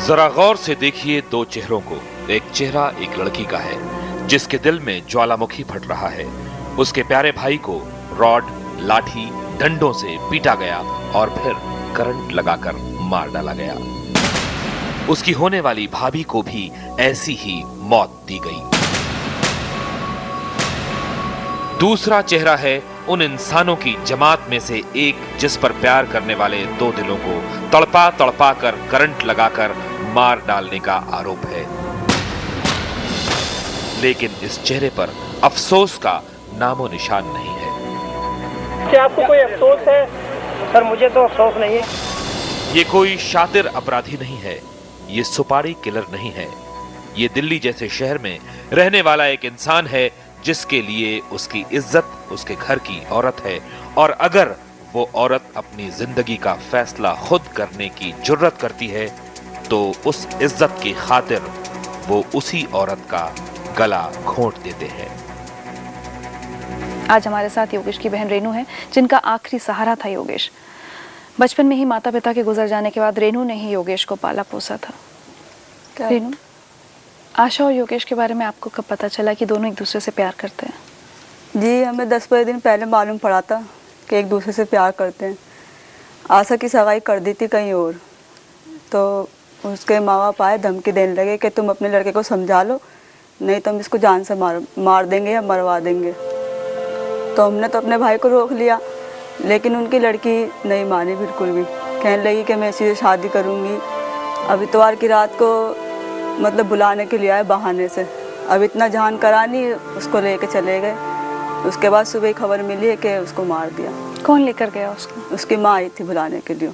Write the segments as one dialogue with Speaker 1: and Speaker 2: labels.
Speaker 1: जरा गौर से देखिए दो चेहरों को। एक चेहरा एक लड़की का है जिसके दिल में ज्वालामुखी फट रहा है। उसके प्यारे भाई को रॉड, लाठी, डंडों से पीटा गया और फिर करंट लगाकर मार डाला गया। उसकी होने वाली भाभी को भी ऐसी ही मौत दी गई। दूसरा चेहरा है उन इंसानों की जमात में से एक जिस पर प्यार करने वाले दो दिलों को तड़पा तड़पा कर करंट लगाकर मार डालने का आरोप है। लेकिन इस चेहरे पर अफसोस का नामो निशान नहीं है।
Speaker 2: क्या आपको कोई अफसोस है? सर मुझे तो अफसोस नहीं है।
Speaker 1: ये कोई शातिर अपराधी नहीं है, ये सुपारी किलर नहीं है। ये दिल्ली जैसे शहर में रहने वाला एक इंसान है जिसके लिए उसकी इज्जत उसके घर की औरत है, और अगर वो औरत अपनी जिंदगी का फैसला खुद करने की जुर्रत करती है तो उस इज्जत की खातिर वो उसी औरत का गला घोंट देते हैं।
Speaker 3: आज हमारे साथ योगेश की बहन रेनू है, जिनका आखिरी सहारा था योगेश। बचपन में ही माता पिता के गुजर जाने के बाद रेनू ने ही योगेश को पाला पोसा था। रेनू, आशा और योगेश के बारे में आपको कब पता चला कि दोनों एक दूसरे से प्यार करते हैं?
Speaker 4: जी, हमें 10-12 दिन पहले मालूम पड़ा था कि एक दूसरे से प्यार करते हैं। आशा की सगाई कर दी थी कहीं और, तो उसके माँ बाप आए, धमकी देने लगे कि तुम अपने लड़के को समझा लो, नहीं तो हम इसको जान से मार देंगे या मरवा देंगे। तो हमने तो अपने भाई को रोक लिया, लेकिन उनकी लड़की नहीं मानी बिल्कुल भी। कहने लगी कि मैं इसी से शादी करूँगी। अब इतवार की रात को मतलब बुलाने के लिए आए बहाने से। अब इतना जान करानी, उसको लेके चले गए। उसके बाद सुबह खबर मिली है कि उसको मार दिया।
Speaker 3: कौन लेकर गया उसको?
Speaker 4: उसकी माँ आई थी बुलाने के लिए।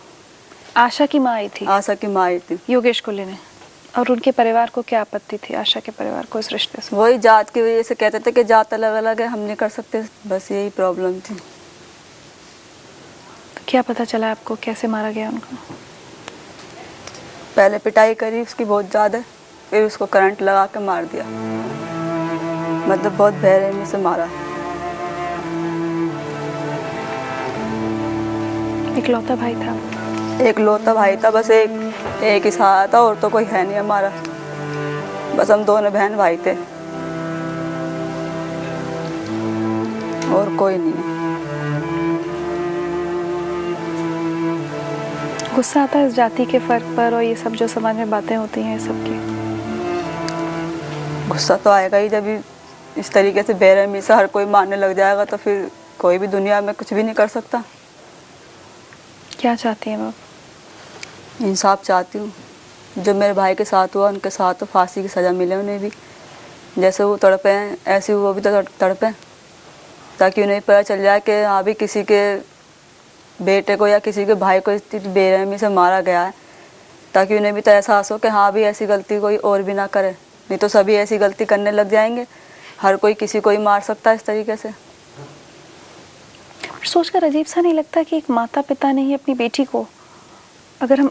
Speaker 3: आशा की माँ आई थी?
Speaker 4: आशा की माँ आई थी
Speaker 3: योगेश को लेने। और उनके परिवार को क्या आपत्ति थी, आशा के परिवार को, इस रिश्ते से?
Speaker 4: वही जात की वजह से कहते थे कि जात अलग अलग है, हम नहीं कर सकते, बस यही प्रॉब्लम थी।
Speaker 3: तो क्या पता चला आपको, कैसे मारा गया उनको?
Speaker 4: पहले पिटाई करी उसकी बहुत ज़्यादा, फिर उसको करंट लगा के मार दिया। मतलब बहुत बेरहमी से मारा।
Speaker 3: इकलौता भाई था?
Speaker 4: एक लौता भाई था, बस एक ही सहारा था, और तो कोई है नहीं हमारा। बस हम दोनों बहन भाई थे और कोई नहीं है।
Speaker 3: गुस्सा आता है इस जाति के फर्क पर और ये सब जो समाज में बातें होती हैं सबकी?
Speaker 4: गुस्सा तो आएगा ही, जब इस तरीके से बेरहमी से हर कोई मारने लग जाएगा तो फिर कोई भी दुनिया में कुछ भी नहीं कर सकता।
Speaker 3: क्या चाहती हैं आप?
Speaker 4: इंसाफ चाहती हूँ। जो मेरे भाई के साथ हुआ उनके साथ तो फांसी की सज़ा मिले उन्हें भी। जैसे वो तड़पे हैं ऐसे वो भी तो तड़पे, ताकि उन्हें पता चल जाए कि हाँ भी किसी के बेटे को या किसी के भाई को इतनी बेरहमी से मारा गया है, ताकि उन्हें भी तो एहसास हो कि हाँ भी ऐसी गलती कोई और भी ना करे। नहीं तो सभी ऐसी गलती करने लग जाएंगे, हर कोई किसी को ही मार सकता है इस तरीके से।
Speaker 3: सोचकर अजीब सा नहीं लगता कि एक माता पिता ने ही अपनी बेटी को, अगर हम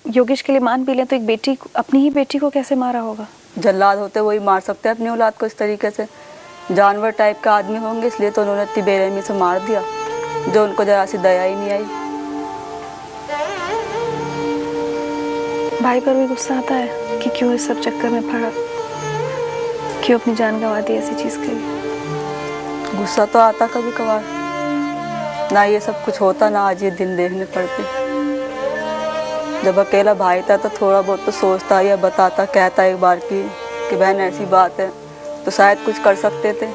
Speaker 3: योगेश के लिए मान भी लें, तो एक बेटी, अपनी ही बेटी को कैसे मारा होगा?
Speaker 4: जल्लाद होते वही मार सकते हैं अपनी औलाद को इस तरीके से। जानवर टाइप का आदमी होंगे, इसलिए तो उन्होंने इतनी बेरहमी से मार दिया, जो उनको जरा सी दया ही नहीं आई।
Speaker 3: भाई पर भी गुस्सा आता है कि क्यों इस सब चक्कर में पड़ा, क्यों अपनी जान गंवा दी ऐसी चीज़ के लिए?
Speaker 4: गुस्सा तो आता कभी कभार, ना ये सब कुछ होता ना आज ये दिन देखने पड़ते। जब अकेला भाई था तो थोड़ा बहुत तो सोचता या बताता, कहता एक बार कि बहन ऐसी बात है, तो शायद कुछ कर सकते थे।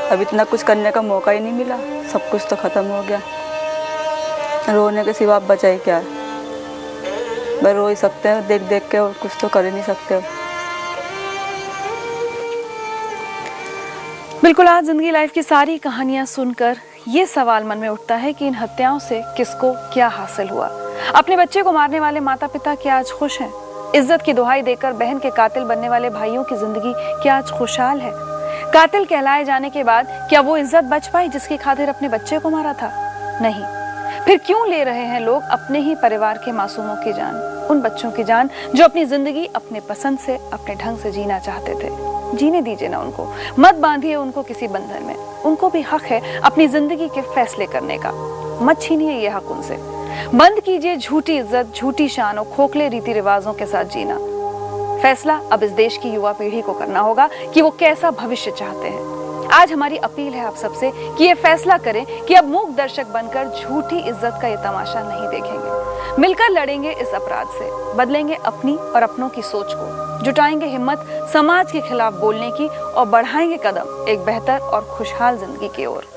Speaker 4: अब इतना कुछ करने का मौका ही नहीं मिला, सब कुछ तो ख़त्म हो गया। रोने के सिवा बचा ही क्या है? बस रो ही सकते हैं देख देख के, और कुछ तो कर ही नहीं सकते।
Speaker 3: बिल्कुल, आज जिंदगी लाइफ की सारी कहानियां सुनकर ये सवाल मन में उठता है कि इन हत्याओं से किसको क्या हासिल हुआ। अपने बच्चे को मारने वाले माता पिता क्या आज खुश हैं? इज्जत की दुहाई देकर बहन के कातिल बनने वाले भाइयों की जिंदगी क्या आज खुशहाल है? कातिल कहलाए जाने के बाद क्या वो इज्जत बच पाई जिसकी खातिर अपने बच्चे को मारा था? नहीं। फिर क्यों ले रहे हैं लोग अपने ही परिवार के मासूमों की जान, उन बच्चों की जान जो अपनी जिंदगी अपने पसंद से, अपने ढंग से जीना चाहते थे? जीने दीजिए ना उनको, मत बांधिए उनको किसी बंधन में। उनको भी हक है अपनी जिंदगी के फैसले करने का, मत छीनिए ये हक उनसे। बंद कीजिए झूठी इज्जत, झूठी शान और खोखले रीति रिवाजों के साथ जीना। फैसला अब इस देश की युवा पीढ़ी को करना होगा कि वो कैसा भविष्य चाहते हैं। आज हमारी अपील है आप सबसे कि ये फैसला करें कि अब मूक दर्शक बनकर झूठी इज्जत का ये तमाशा नहीं देखेंगे। मिलकर लड़ेंगे इस अपराध से, बदलेंगे अपनी और अपनों की सोच को, जुटाएंगे हिम्मत समाज के खिलाफ बोलने की और बढ़ाएंगे कदम एक बेहतर और खुशहाल जिंदगी की ओर।